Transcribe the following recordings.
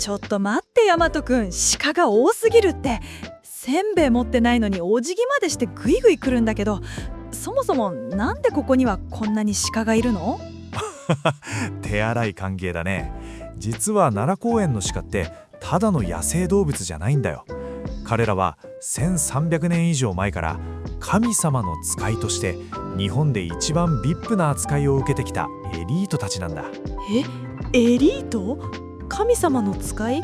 ちょっと待って大和くん、鹿が多すぎるって。せんべい持ってないのにお辞儀までしてグイグイ来るんだけど、そもそもなんでここにはこんなに鹿がいるの？手荒い歓迎だね。実は奈良公園の鹿ってただの野生動物じゃないんだよ。彼らは1300年以上前から神様の使いとして日本で一番VIPな扱いを受けてきたエリートたちなんだ。エリート？神様の使い？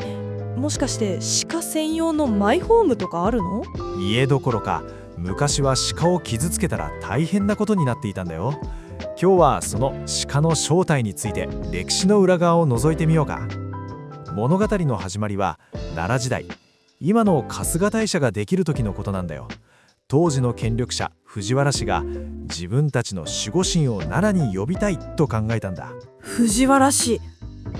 もしかして鹿専用のマイホームとかあるの？家どころか昔は鹿を傷つけたら大変なことになっていたんだよ。今日はその鹿の正体について歴史の裏側を覗いてみようか。物語の始まりは奈良時代、今の春日大社ができる時のことなんだよ。当時の権力者藤原氏が自分たちの守護神を奈良に呼びたいと考えたんだ。藤原氏、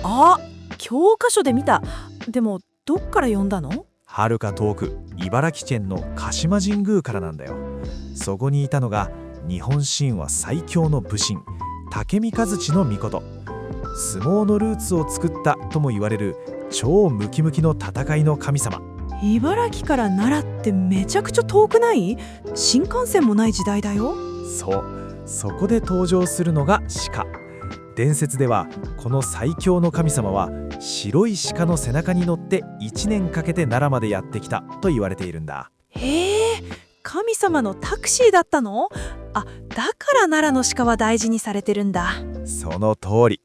あ、教科書で見た。でもどっから呼んだの？はるか遠く茨城県の鹿島神宮からなんだよ。そこにいたのが日本神話最強の武神武見和地の命。相撲のルーツを作ったとも言われる超ムキムキの戦いの神様。茨城から奈良ってめちゃくちゃ遠くない？新幹線もない時代だよ。そう、そこで登場するのが鹿。伝説ではこの最強の神様は白い鹿の背中に乗って1年かけて奈良までやってきたと言われているんだ。へえ、神様のタクシーだったの？あ、だから奈良の鹿は大事にされてるんだ。その通り。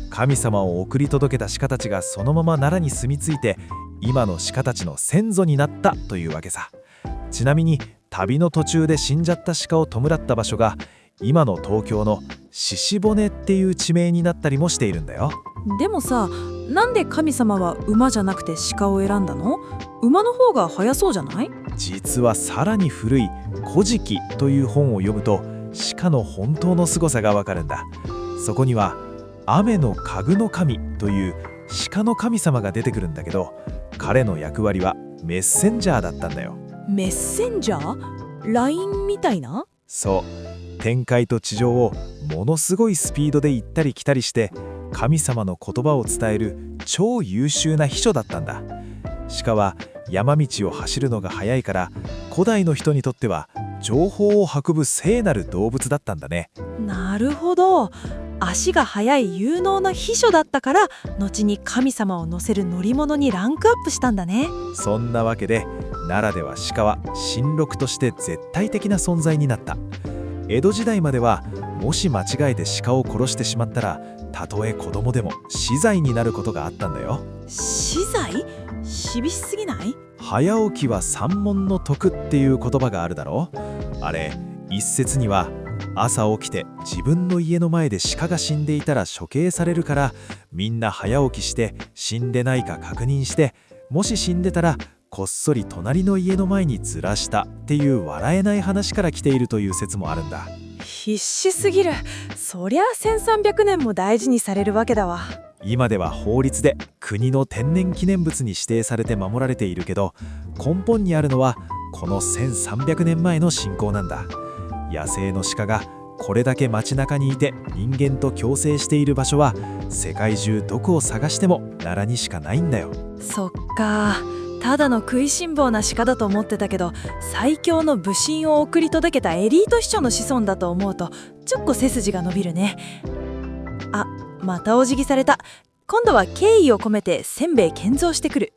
神様を送り届けた鹿たちがそのまま奈良に住み着いて今の鹿たちの先祖になったというわけさ。ちなみに旅の途中で死んじゃった鹿を弔った場所が今の東京の鹿骨っていう地名になったりもしているんだよ。でもさ、なんで神様は馬じゃなくて鹿を選んだの？馬の方が早そうじゃない？実はさらに古い古事記という本を読むと鹿の本当の凄さがわかるんだ。そこには雨の家具の神という鹿の神様が出てくるんだけど、彼の役割はメッセンジャーだったんだよ。メッセンジャー？ LINE みたいな？そう、天界と地上をものすごいスピードで行ったり来たりして神様の言葉を伝える超優秀な秘書だったんだ。鹿は山道を走るのが速いから古代の人にとっては情報を運ぶ聖なる動物だったんだね。なるほど。足が速い有能な秘書だったから後に神様を乗せる乗り物にランクアップしたんだね。そんなわけで奈良では鹿は神鹿として絶対的な存在になった。江戸時代まではもし間違えて鹿を殺してしまったらたとえ子供でも死罪になることがあったんだよ。死罪？厳しすぎない？早起きは三文の徳っていう言葉があるだろ。あれ、一説には朝起きて自分の家の前で鹿が死んでいたら処刑されるからみんな早起きして死んでないか確認して、もし死んでたらこっそり隣の家の前にずらしたっていう笑えない話から来ているという説もあるんだ。必死すぎる。そりゃ1300年も大事にされるわけだわ。今では法律で国の天然記念物に指定されて守られているけど、根本にあるのはこの1300年前の信仰なんだ。野生の鹿がこれだけ街中にいて人間と共生している場所は世界中どこを探しても奈良にしかないんだよ。そっか、ただの食いしん坊な鹿だと思ってたけど、最強の武神を送り届けたエリート秘書の子孫だと思うとちょっと背筋が伸びるね。あ、またお辞儀された。今度は敬意を込めてせんべい献上してくる。